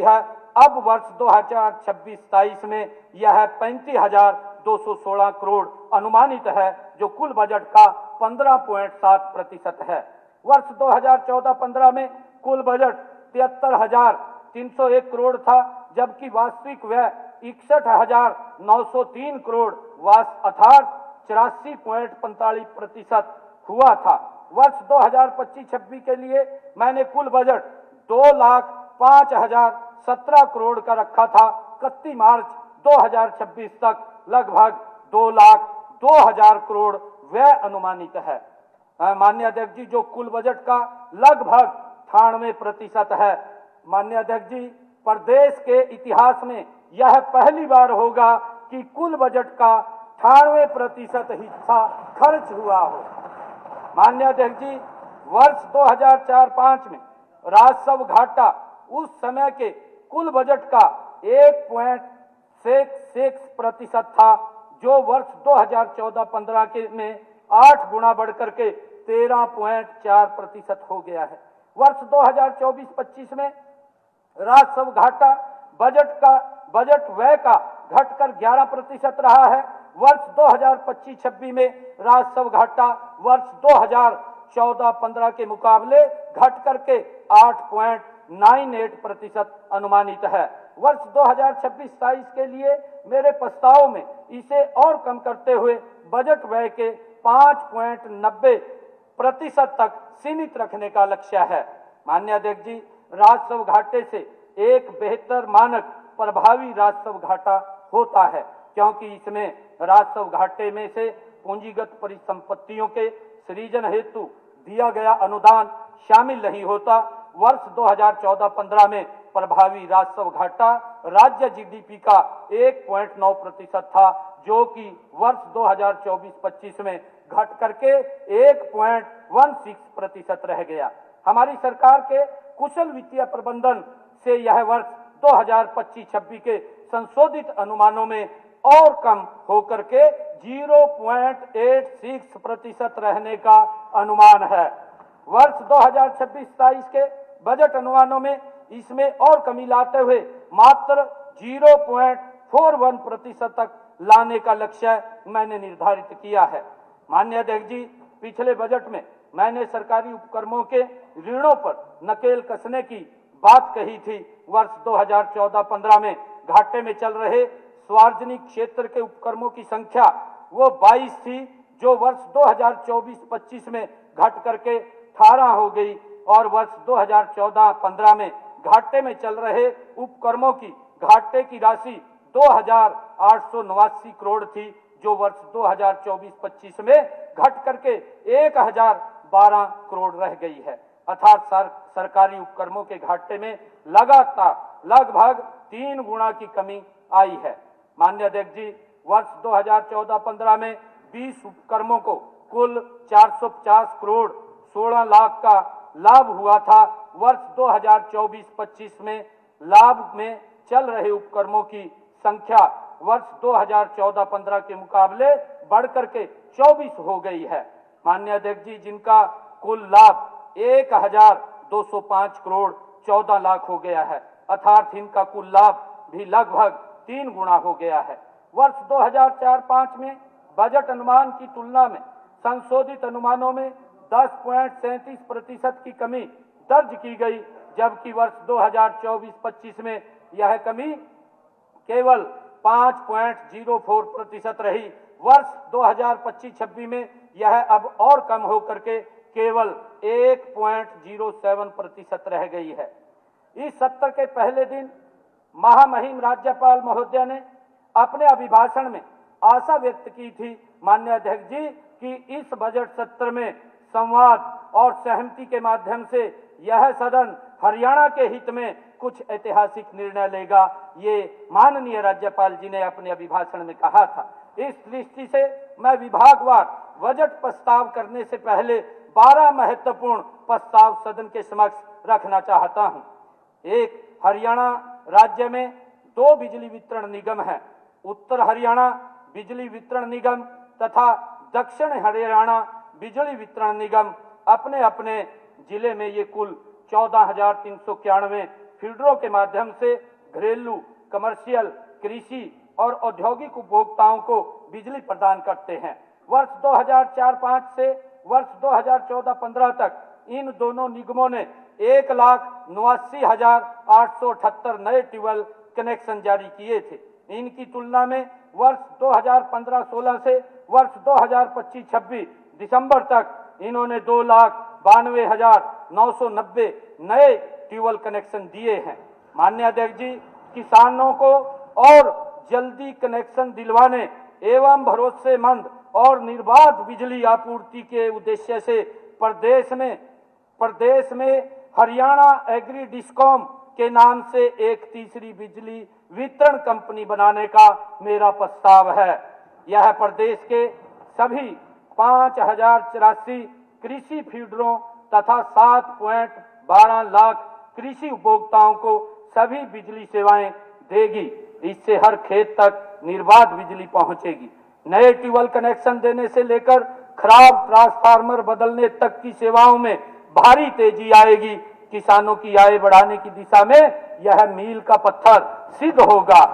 है। अब वर्ष 2026-27 में यह 35,216 करोड़ अनुमानित है, जो कुल बजट का 15.7% है। वर्ष 2014-15 में कुल बजट 73,301 करोड़ था, जबकि वास्तविक व्यय 61,903 करोड़ अर्थात 84.45% हुआ था। वर्ष 2025-26 के लिए मैंने कुल बजट 2,05,017 करोड़ का रखा था। 31 मार्च 2026 तक लगभग 2,02,000 करोड़ व्यय अनुमानित है। माननीय अध्यक्ष जी, जो कुल बजट का लगभग 98% है। माननीय अध्यक्ष जी, प्रदेश के इतिहास में यह पहली बार होगा कि कुल बजट का 98% हिस्सा खर्च हुआ हो। माननीय अध्यक्ष जी, वर्ष 2004-05 में राजस्व घाटा उस समय के कुल बजट का 1.66% था, जो वर्ष 2014-15 के में 8 गुना बढ़कर के 13.4% हो गया है। वर्ष 2024-25 में राजस्व घाटा बजट व्यय का घटकर 11% रहा है। वर्ष 2025-26 में राजस्व घाटा वर्ष 2014-15 के मुकाबले घट करके 8.98% अनुमानित है। वर्ष 2026-27 के लिए मेरे प्रस्ताव में इसे और कम करते हुए बजट व्यय के 5.90% तक सीमित रखने का लक्ष्य है। माननीय अध्यक्ष जी, राजस्व घाटे से एक बेहतर मानक प्रभावी राजस्व घाटा होता है, क्योंकि इसमें राजस्व घाटे में से पूंजीगत परिसंपत्तियों के सृजन हेतु दिया गया अनुदान शामिल नहीं होता। वर्ष 2014-15 में प्रभावी राजस्व घाटा राज्य जीडीपी का 1.9% था, जो कि वर्ष 2024-25 में घट करके 1.16% रह गया। हमारी सरकार के कुशल वित्तीय प्रबंधन से यह वर्ष 2025-26 के संशोधित अनुमानों में और कम होकर के 0.86% रहने का अनुमान है। वर्ष 2026-27 के बजट अनुमानों में इसमें और कमी लाते हुए मात्र 0.41% तक लाने का लक्ष्य मैंने निर्धारित किया है। माननीय अध्यक्ष जी, पिछले बजट में मैंने सरकारी उपक्रमों के ऋणों पर नकेल कसने की बात कही थी। वर्ष 2014-15 में घाटे में चल रहे सार्वजनिक क्षेत्र के उपक्रमों की संख्या वो 22 थी, जो वर्ष 2024-25 में घट करके 18 हो गई, और वर्ष 2014-15 में घाटे में चल रहे उपक्रमों की घाटे की राशि 2,889 करोड़ थी, जो वर्ष 2024-25 में घट करके 1,012 करोड़ रह गई है। अर्थात सरकारी उपक्रमों के घाटे में लगातार लगभग 3 गुना की कमी आई है। माननीय अध्यक्ष जी, वर्ष 2014-15 में 20 उपक्रमों को कुल 450 करोड़ 16 लाख का लाभ हुआ था। वर्ष 2024-25 में लाभ में चल रहे उपक्रमों की संख्या वर्ष 2014-15 के मुकाबले बढ़कर के 24 हो गई है। माननीय अध्यक्ष जी, जिनका कुल लाभ 1,205 करोड़ 14 लाख हो गया है, अर्थात इनका कुल लाभ भी लगभग 3 गुना हो गया है। वर्ष 2004-05 में बजट अनुमान की तुलना में संशोधित अनुमानों में 10.37% की कमी दर्ज की गई, जबकि वर्ष 2024-25 में यह कमी केवल 5.04% रही। वर्ष 2025-26 में यह अब और कम होकर के केवल 1.07% रह गई है। इस सत्र के पहले दिन महामहिम राज्यपाल महोदय ने अपने अभिभाषण में आशा व्यक्त की थी, माननीय अध्यक्ष जी, कि इस बजट सत्र में संवाद और सहमति के माध्यम से यह सदन हरियाणा के हित में कुछ ऐतिहासिक निर्णय लेगा। ये माननीय राज्यपाल जी ने अपने अभिभाषण में कहा था। इस दृष्टि से मैं विभागवार बजट प्रस्ताव करने से पहले 12 महत्वपूर्ण प्रस्ताव सदन के समक्ष रखना चाहता हूं। एक, हरियाणा राज्य में 2 बिजली वितरण निगम हैं। उत्तर हरियाणा बिजली वितरण निगम तथा दक्षिण हरियाणा बिजली वितरण निगम अपने अपने जिले में ये कुल 14,391 फीडरों के माध्यम से घरेलू, कमर्शियल, कृषि और औद्योगिक उपभोक्ताओं को बिजली प्रदान करते हैं। वर्ष 2004-05 से वर्ष 2014-15 तक इन दोनों निगमों ने 1,89,878 नए ट्यूबवेल कनेक्शन जारी किए थे। इनकी तुलना में वर्ष 2015-16 से वर्ष 2025-26 दिसंबर तक इन्होंने 2,92,990 नए ट्यूबवेल कनेक्शन दिए हैं। माननीय अध्यक्ष जी, किसानों को और जल्दी कनेक्शन दिलवाने एवं भरोसेमंद और निर्बाध बिजली आपूर्ति के उद्देश्य से प्रदेश में हरियाणा एग्री डिस्कॉम के नाम से एक तीसरी बिजली वितरण कंपनी बनाने का मेरा प्रस्ताव है। यह प्रदेश के सभी 5,084 कृषि फीडरों तथा 7.12 लाख कृषि उपभोक्ताओं को सभी बिजली सेवाएं देगी। इससे हर खेत तक निर्बाध बिजली पहुंचेगी। नए ट्यूबवेल कनेक्शन देने से लेकर खराब ट्रांसफार्मर बदलने तक की सेवाओं में भारी तेजी आएगी। किसानों की आय बढ़ाने की दिशा में यह मील का पत्थर सिद्ध होगा।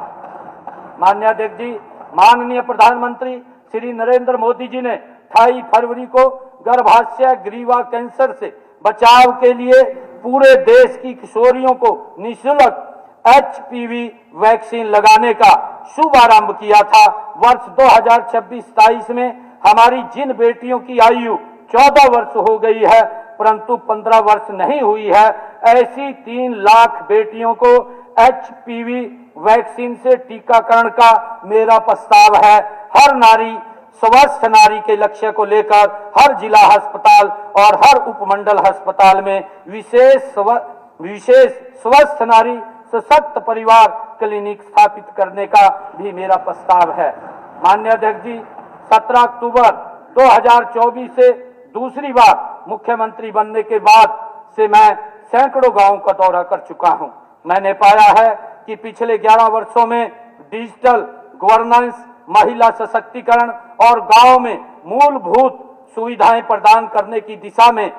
माननीय अध्यक्ष जी, माननीय प्रधानमंत्री श्री नरेंद्र मोदी जी ने 28 फरवरी को गर्भाशय ग्रीवा कैंसर से बचाव के लिए पूरे देश की किशोरियों को निःशुल्क HPV वैक्सीन लगाने का शुभारंभ किया था। वर्ष 2026-27 में हमारी जिन बेटियों की आयु 14 वर्ष हो गई है परंतु 15 वर्ष नहीं हुई है, ऐसी 3 लाख बेटियों को HPV वैक्सीन से टीकाकरण का मेरा प्रस्ताव है। हर नारी स्वस्थ नारी के लक्ष्य को लेकर हर जिला अस्पताल और हर उपमंडल अस्पताल में विशेष स्वस्थ नारी सशक्त परिवार क्लिनिक स्थापित करने का भी मेरा प्रस्ताव है। माननीय अध्यक्ष जी, 17 अक्टूबर 2024 से दूसरी बार मुख्यमंत्री बनने के बाद से मैं सैकड़ों गांवों का दौरा कर चुका हूं। मैंने पाया है कि पिछले 11 वर्षों में डिजिटल गवर्नेंस, महिला सशक्तिकरण और गांव में मूलभूत सुविधाएं प्रदान करने की दिशा में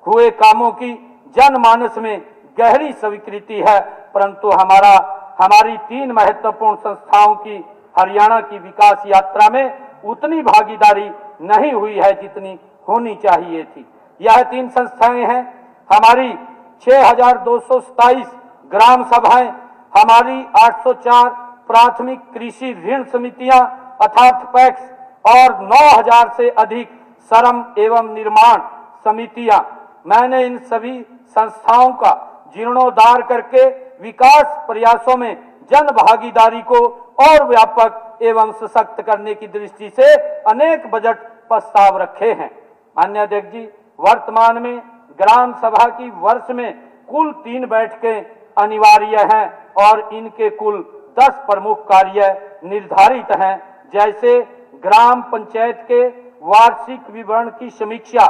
हुए कामों की जनमानस में गहरी स्वीकृति है, परंतु हमारी 3 महत्वपूर्ण संस्थाओं की हरियाणा की विकास यात्रा में उतनी भागीदारी नहीं हुई है जितनी होनी चाहिए थी। यह 3 संस्थाएं हैं हमारी 6,227 ग्राम सभाएं, हमारी 804 प्राथमिक कृषि ऋण समितियां अर्थात पैक्स और 9,000 से अधिक श्रम एवं निर्माण समितियां। मैंने इन सभी संस्थाओं का जीर्णोद्धार करके विकास प्रयासों में जन भागीदारी को और व्यापक एवं सशक्त करने की दृष्टि से अनेक बजट प्रस्ताव रखे हैं। माननीय अध्यक्ष जी, वर्तमान में ग्राम सभा की वर्ष में कुल 3 बैठकें अनिवार्य हैं और इनके कुल 10 प्रमुख कार्य निर्धारित हैं, जैसे ग्राम पंचायत के वार्षिक विवरण की समीक्षा,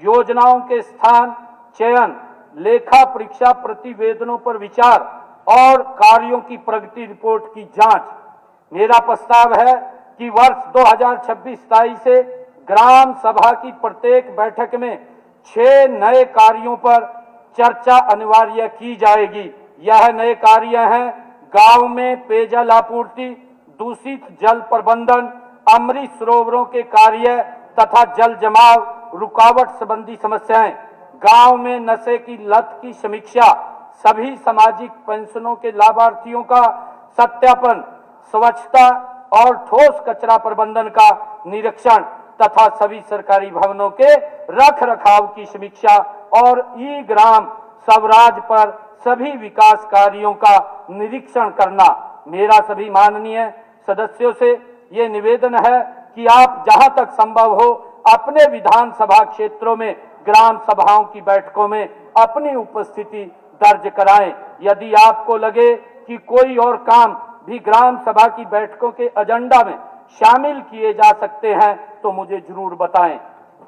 योजनाओं के स्थान चयन, लेखा परीक्षा प्रतिवेदनों पर विचार और कार्यों की प्रगति रिपोर्ट की जांच। मेरा प्रस्ताव है कि वर्ष 2026-27 से ग्राम सभा की प्रत्येक बैठक में 6 नए कार्यों पर चर्चा अनिवार्य की जाएगी। यह नए कार्य हैं गांव में पेयजल आपूर्ति, दूषित जल प्रबंधन, अमृत सरोवरों के कार्य तथा जल जमाव रुकावट संबंधी समस्याएं, गांव में नशे की लत की समीक्षा, सभी सामाजिक पेंशनों के लाभार्थियों का सत्यापन, स्वच्छता और ठोस कचरा प्रबंधन का निरीक्षण तथा सभी सरकारी भवनों के रख रखाव की समीक्षा और ई ग्राम स्वराज पर सभी विकास कार्यों का निरीक्षण करना। मेरा सभी माननीय सदस्यों से ये निवेदन है कि आप जहां तक संभव हो अपने विधानसभा क्षेत्रों में ग्राम सभाओं की बैठकों में अपनी उपस्थिति दर्ज कराएं। यदि आपको लगे कि कोई और काम भी ग्राम सभा की बैठकों के एजेंडा में शामिल किए जा सकते हैं तो मुझे जरूर बताएं।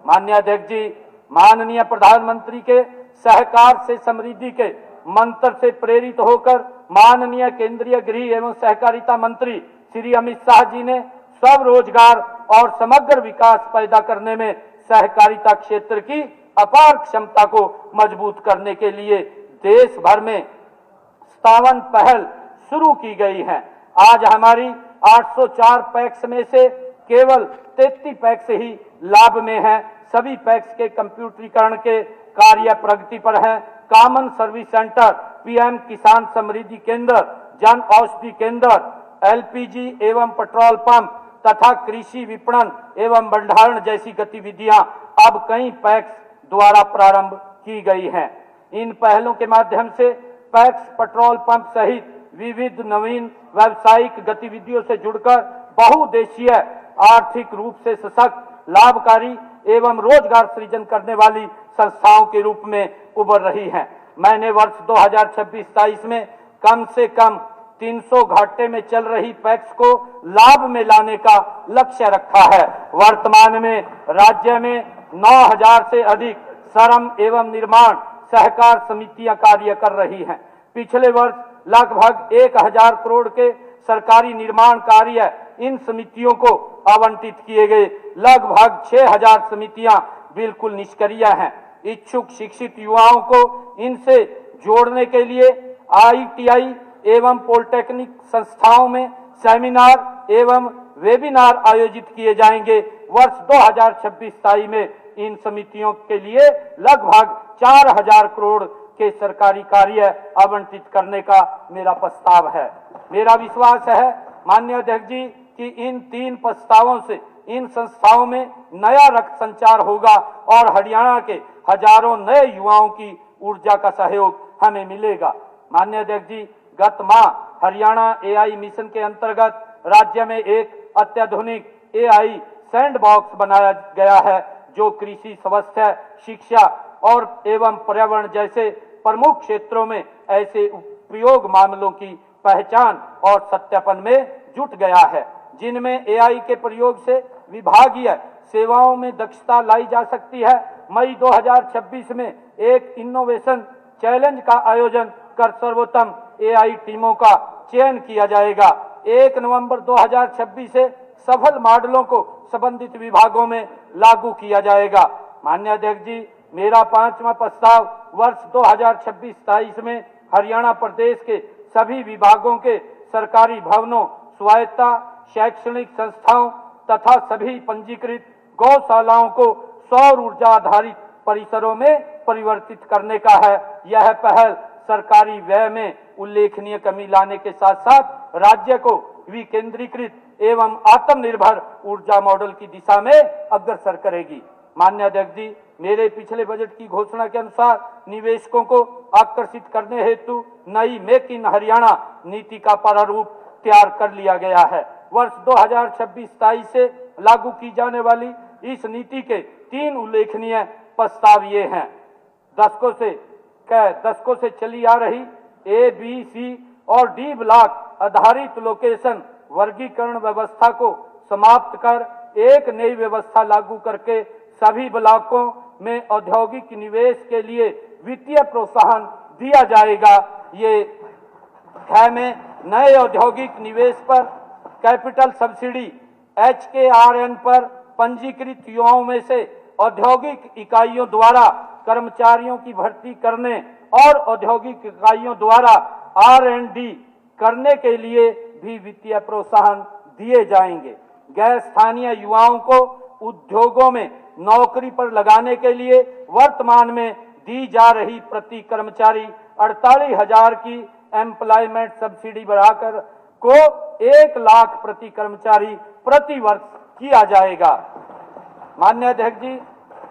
माननीय अध्यक्ष जी, माननीय प्रधानमंत्री के सहकार से समृद्धि के मंत्र से प्रेरित होकर माननीय केंद्रीय गृह एवं सहकारिता मंत्री श्री अमित शाह जी ने स्वरोजगार और समग्र विकास पैदा करने में सहकारिता क्षेत्र की अपार क्षमता को मजबूत करने के लिए देश भर में 57 पहल शुरू की गई हैं। आज हमारी 804 पैक्स में से केवल 33 पैक्स ही लाभ में हैं। सभी पैक्स के कंप्यूटरीकरण के कार्य प्रगति पर हैं। कॉमन सर्विस सेंटर, पीएम किसान समृद्धि केंद्र, जन औषधि केंद्र, एलपीजी एवं पेट्रोल पंप तथा कृषि विपणन एवं भंडारण जैसी गतिविधियां अब कई पैक्स द्वारा प्रारंभ की गई हैं। इन पहलों के माध्यम से पैक्स पेट्रोल पंप सहित विविध नवीन व्यावसायिक गतिविधियों से जुड़कर बहुउद्देशीय, आर्थिक रूप से सशक्त, लाभकारी एवं रोजगार सृजन करने वाली संस्थाओं के रूप में उभर रही हैं। मैंने वर्ष 2026-27 में कम से कम 300 घाटे में चल रही पैक्स को लाभ में लाने का लक्ष्य रखा है। वर्तमान में राज्य में 9000 से अधिक श्रम एवं निर्माण सहकार समितियां कार्य कर रही हैं। पिछले वर्ष लगभग 1000 करोड़ के सरकारी निर्माण कार्य इन समितियों को आवंटित किए गए। लगभग 6000 समितियां बिल्कुल निष्क्रिय हैं। इच्छुक शिक्षित युवाओं को इनसे जोड़ने के लिए आईटीआई एवं पॉलिटेक्निक संस्थाओं में सेमिनार एवं वेबिनार आयोजित किए जाएंगे। वर्ष 2026-27 में इन समितियों के लिए लगभग 4000 करोड़ के सरकारी कार्य आवंटित करने का मेरा प्रस्ताव है। मेरा विश्वास है माननीय अध्यक्ष जी कि इन 3 प्रस्तावों से इन संस्थाओं में नया रक्त संचार होगा और हरियाणा के हजारों नए युवाओं की ऊर्जा का सहयोग हमें मिलेगा। माननीय अध्यक्ष जी, गत माह हरियाणा एआई मिशन के अंतर्गत राज्य में एक अत्याधुनिक एआई सैंड बॉक्स बनाया गया है, जो कृषि, स्वास्थ्य, शिक्षा और एवं पर्यावरण जैसे प्रमुख क्षेत्रों में ऐसे उपयोग मामलों की पहचान और सत्यापन में जुट गया है, जिनमें एआई के प्रयोग से विभागीय सेवाओं में दक्षता लाई जा सकती है। मई 2026 में एक इनोवेशन चैलेंज का आयोजन कर सर्वोत्तम एआई टीमों का चयन किया जाएगा। 1 नवंबर 2026 से सफल मॉडलों को संबंधित विभागों में लागू किया जाएगा। माननीय अध्यक्ष जी, मेरा 5वां प्रस्ताव वर्ष 2026-27 में हरियाणा प्रदेश के सभी विभागों के सरकारी भवनों, स्वायत्ता शैक्षणिक संस्थाओं तथा सभी पंजीकृत गौशालाओं को सौर ऊर्जा आधारित परिसरों में परिवर्तित करने का है। यह पहल सरकारी व्यय में उल्लेखनीय कमी लाने के साथ साथ राज्य को विकेंद्रीकृत एवं आत्मनिर्भर ऊर्जा मॉडल की दिशा में अग्रसर करेगी। माननीय अध्यक्ष जी, मेरे पिछले बजट की घोषणा के अनुसार निवेशकों को आकर्षित करने हेतु नई मेक इन हरियाणा नीति का प्रारूप तैयार कर लिया गया है। वर्ष 2026-27 से लागू की जाने वाली इस नीति के 3 उल्लेखनीय प्रस्ताव ये हैं। दशकों से चली आ रही ए, बी, सी और डी ब्लॉक आधारित लोकेशन वर्गीकरण व्यवस्था को समाप्त कर एक नई व्यवस्था लागू करके सभी ब्लॉकों में औद्योगिक निवेश के लिए वित्तीय प्रोत्साहन दिया जाएगा। ये में नए औद्योगिक निवेश पर कैपिटल सब्सिडी, HKRN पर पंजीकृत युवाओं में से औद्योगिक इकाइयों द्वारा कर्मचारियों की भर्ती करने और औद्योगिक इकाइयों द्वारा R&D करने के लिए भी वित्तीय प्रोत्साहन दिए जाएंगे। गैर स्थानीय युवाओं को उद्योगों में नौकरी पर लगाने के लिए वर्तमान में दी जा रही प्रति कर्मचारी 48,000 की एम्प्लॉयमेंट सब्सिडी बढ़ाकर को 1 लाख प्रति कर्मचारी प्रति वर्ष किया जाएगा। माननीय अध्यक्ष जी,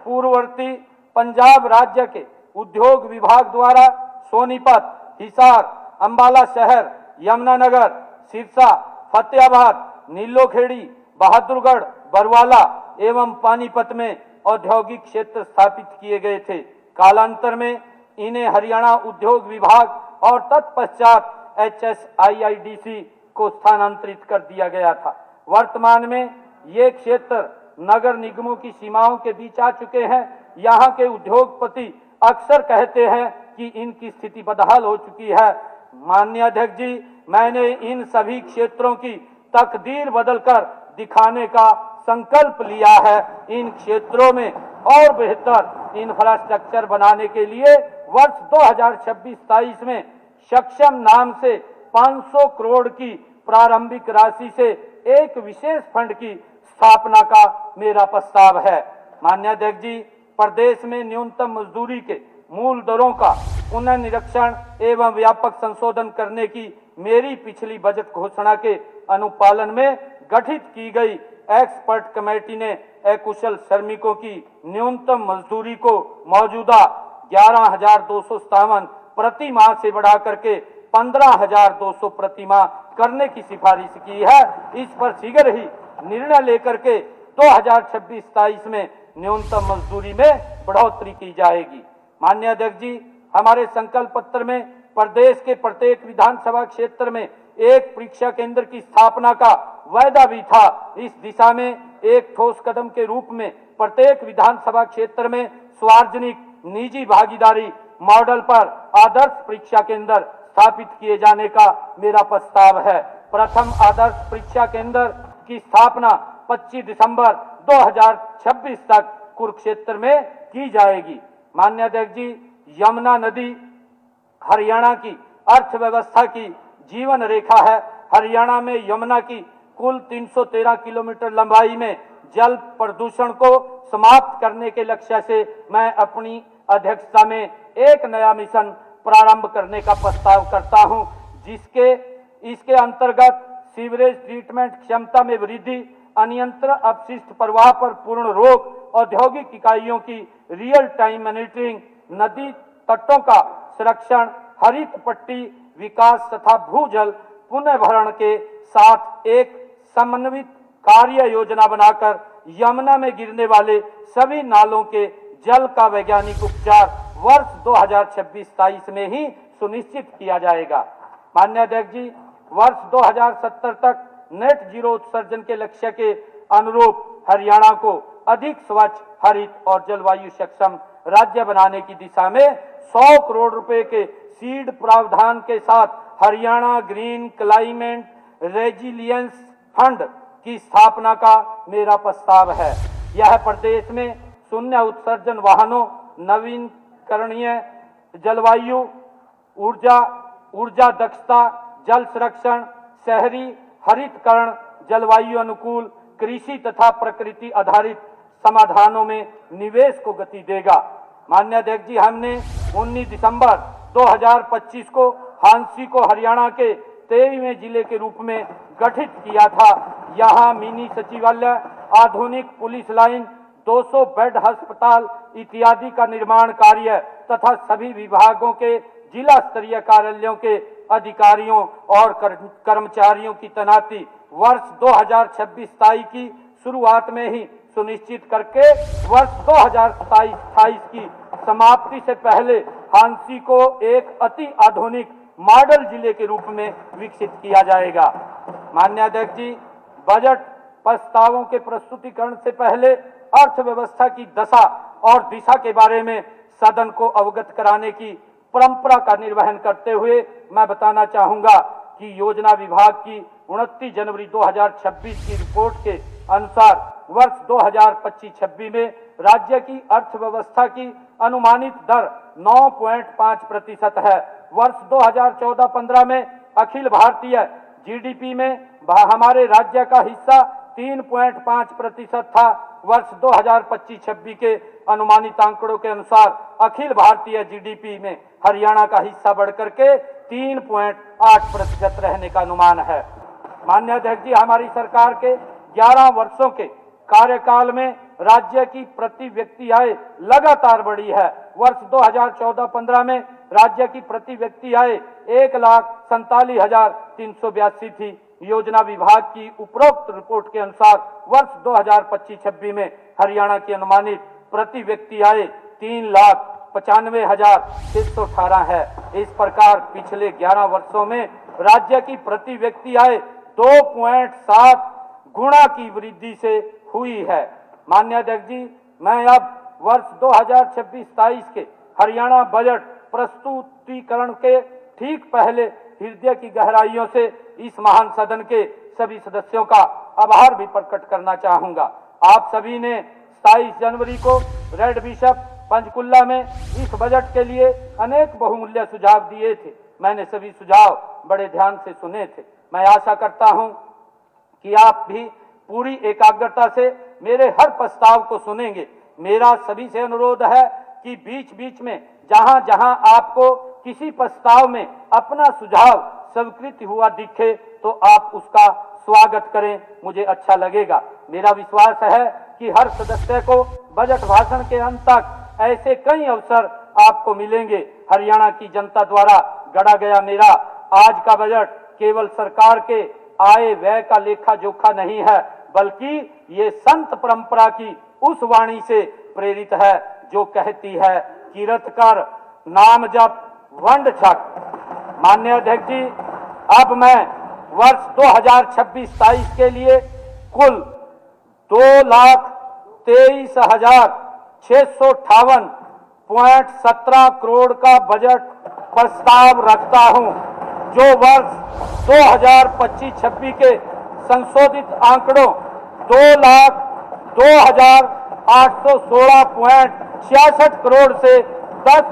पूर्ववर्ती पंजाब राज्य के उद्योग विभाग द्वारा सोनीपत, हिसार, अंबाला शहर, यमुनानगर, सिरसा, फतेहाबाद, नीलोखेड़ी, बहादुरगढ़, बरवाला एवं पानीपत में औद्योगिक क्षेत्र स्थापित किए गए थे। कालांतर में इन्हें हरियाणा उद्योग विभाग और तत्पश्चात HSIIDC को स्थानांतरित कर दिया गया था। वर्तमान में ये क्षेत्र नगर निगमों की सीमाओं के बीच आ चुके हैं। यहाँ के उद्योगपति अक्सर कहते हैं कि इनकी स्थिति बदहाल हो चुकी है। माननीय अध्यक्ष जी, मैंने इन सभी क्षेत्रों की तकदीर बदलकर दिखाने का संकल्प लिया है। इन क्षेत्रों में और बेहतर इंफ्रास्ट्रक्चर बनाने के लिए वर्ष 2026-27 में सक्षम नाम से 500 करोड़ की प्रारंभिक राशि से एक विशेष फंड की स्थापना का मेरा प्रस्ताव है। माननीय अध्यक्ष जी, प्रदेश में न्यूनतम मजदूरी के मूल दरों का पुनर्निरीक्षण एवं व्यापक संशोधन करने की मेरी पिछली बजट घोषणा के अनुपालन में गठित की गई एक्सपर्ट कमेटी ने अकुशल श्रमिकों की न्यूनतम मजदूरी को मौजूदा 11,257 प्रति माह से बढ़ा करके 15,200 प्रति माह करने की सिफारिश की है। इस पर शीघ्र ही निर्णय लेकर के 2026-27 में न्यूनतम मजदूरी में बढ़ोतरी की जाएगी। माननीय अध्यक्ष जी, हमारे संकल्प पत्र में प्रदेश के प्रत्येक विधानसभा क्षेत्र में एक परीक्षा केंद्र की स्थापना का वायदा भी था। इस दिशा में एक ठोस कदम के रूप में प्रत्येक विधानसभा क्षेत्र में सार्वजनिक निजी भागीदारी मॉडल पर आदर्श परीक्षा केंद्र स्थापित किए जाने का मेरा प्रस्ताव है। प्रथम आदर्श परीक्षा केंद्र की स्थापना 25 दिसंबर 2026 तक कुरुक्षेत्र में की जाएगी। माननीय अध्यक्ष जी, यमुना नदी हरियाणा की अर्थव्यवस्था की जीवन रेखा है। हरियाणा में यमुना की कुल 313 किलोमीटर लंबाई में जल प्रदूषण को समाप्त करने के लक्ष्य से मैं अपनी अध्यक्षता में एक नया मिशन प्रारंभ करने का प्रस्ताव करता हूं, इसके अंतर्गत सीवरेज ट्रीटमेंट क्षमता में वृद्धि, अनियंत्रित अपशिष्ट प्रवाह पर पूर्ण रोक, औद्योगिक इकाइयों की रियल टाइम मॉनिटरिंग, नदी तटों का संरक्षण, हरित पट्टी विकास तथा भूजल पुनर्भरण के साथ एक समन्वित कार्य योजना बनाकर यमुना में गिरने वाले सभी नालों के जल का वैज्ञानिक उपचार वर्ष 2026-27 में ही सुनिश्चित किया जाएगा। माननीय अध्यक्ष जी, वर्ष 2070 तक नेट जीरो उत्सर्जन के लक्ष्य के अनुरूप हरियाणा को अधिक स्वच्छ, हरित और जलवायु सक्षम राज्य बनाने की दिशा में 100 करोड़ रुपए के सीड प्रावधान के साथ Haryana green climate resilience fund की स्थापना का मेरा प्रस्ताव है। यह प्रदेश में शून्य उत्सर्जन वाहनों, नवीकरणीय जलवायु ऊर्जा दक्षता, जल संरक्षण, शहरी हरितकरण, जलवायु अनुकूल कृषि तथा प्रकृति आधारित समाधानों में निवेश को गति देगा। माननीय अध्यक्ष जी, हमने 19 दिसंबर 2025 को हांसी को हरियाणा के 23वें जिले के रूप में गठित किया था। यहाँ मिनी सचिवालय, आधुनिक पुलिस लाइन, 200 बेड अस्पताल इत्यादि का निर्माण कार्य तथा सभी विभागों के जिला स्तरीय कार्यालयों के अधिकारियों और कर्मचारियों की तैनाती वर्ष 2026-27 की शुरुआत में ही सुनिश्चित करके वर्ष 2027-28 की समाप्ति से पहले हांसी को एक अति आधुनिक मॉडल जिले के रूप में विकसित किया जाएगा। माननीय अध्यक्ष जी, बजट प्रस्तावों के प्रस्तुतिकरण से पहले अर्थव्यवस्था की दशा और दिशा के बारे में सदन को अवगत कराने की परंपरा का निर्वहन करते हुए मैं बताना चाहूंगा कि योजना विभाग की 29 जनवरी 2026 की रिपोर्ट के अनुसार वर्ष 2025-26 में राज्य की अर्थव्यवस्था की अनुमानित दर 9.5% है। वर्ष 2014-15 में अखिल भारतीय जीडीपी में हमारे राज्य का हिस्सा 3.5% था। वर्ष 2025-26 के अनुमानित आंकड़ों के अनुसार अखिल भारतीय जीडीपी में हरियाणा का हिस्सा बढ़कर के 3.8% रहने का अनुमान है। माननीय अध्यक्ष जी, हमारी सरकार के 11 वर्षों के कार्यकाल में राज्य की प्रति व्यक्ति आय लगातार बढ़ी है। वर्ष 2014-15 में राज्य की प्रति व्यक्ति आय 1,47,382 थी। योजना विभाग की उपरोक्त रिपोर्ट के अनुसार वर्ष 2025-26 में हरियाणा की अनुमानित प्रति व्यक्ति आय 3,95,618 है। इस प्रकार पिछले 11 वर्षों में राज्य की प्रति व्यक्ति आय 2.7 गुणा की वृद्धि से हुई है। माननीय अध्यक्ष जी, मैं अब वर्ष 2026-27 के हरियाणा बजट प्रस्तुतिकरण के ठीक पहले हृदय की गहराइयों से इस महान सदन के सभी सदस्यों का आभार भी प्रकट करना चाहूंगा। आप सभी ने 27 जनवरी को रेड बिशप पंचकुला में इस बजट के लिए अनेक बहुमूल्य सुझाव दिए थे। मैंने सभी सुझाव बड़े ध्यान से सुने थे। मैं आशा करता हूं कि आप भी पूरी एकाग्रता से मेरे हर प्रस्ताव को सुनेंगे। मेरा सभी से अनुरोध है कि बीच बीच में जहां जहां आपको किसी प्रस्ताव में अपना सुझाव स्वीकृत हुआ दिखे तो आप उसका स्वागत करें, मुझे अच्छा लगेगा। मेरा विश्वास है कि हर सदस्य को बजट भाषण के अंत तक ऐसे कई अवसर आपको मिलेंगे। हरियाणा की जनता द्वारा गढ़ा गया मेरा आज का बजट केवल सरकार के आय व्यय का लेखा जोखा नहीं है, बल्कि ये संत परंपरा की उस वाणी से प्रेरित है जो कहती है, कीरत कर नाम जप वंड छक। माननीय अध्यक्ष जी, अब मैं वर्ष 2026-27 के लिए कुल 2,23,658.17 करोड़ का बजट प्रस्ताव रखता हूं, जो वर्ष 2025-26 के संशोधित आंकड़ों 2,02,816.66 करोड़ से 10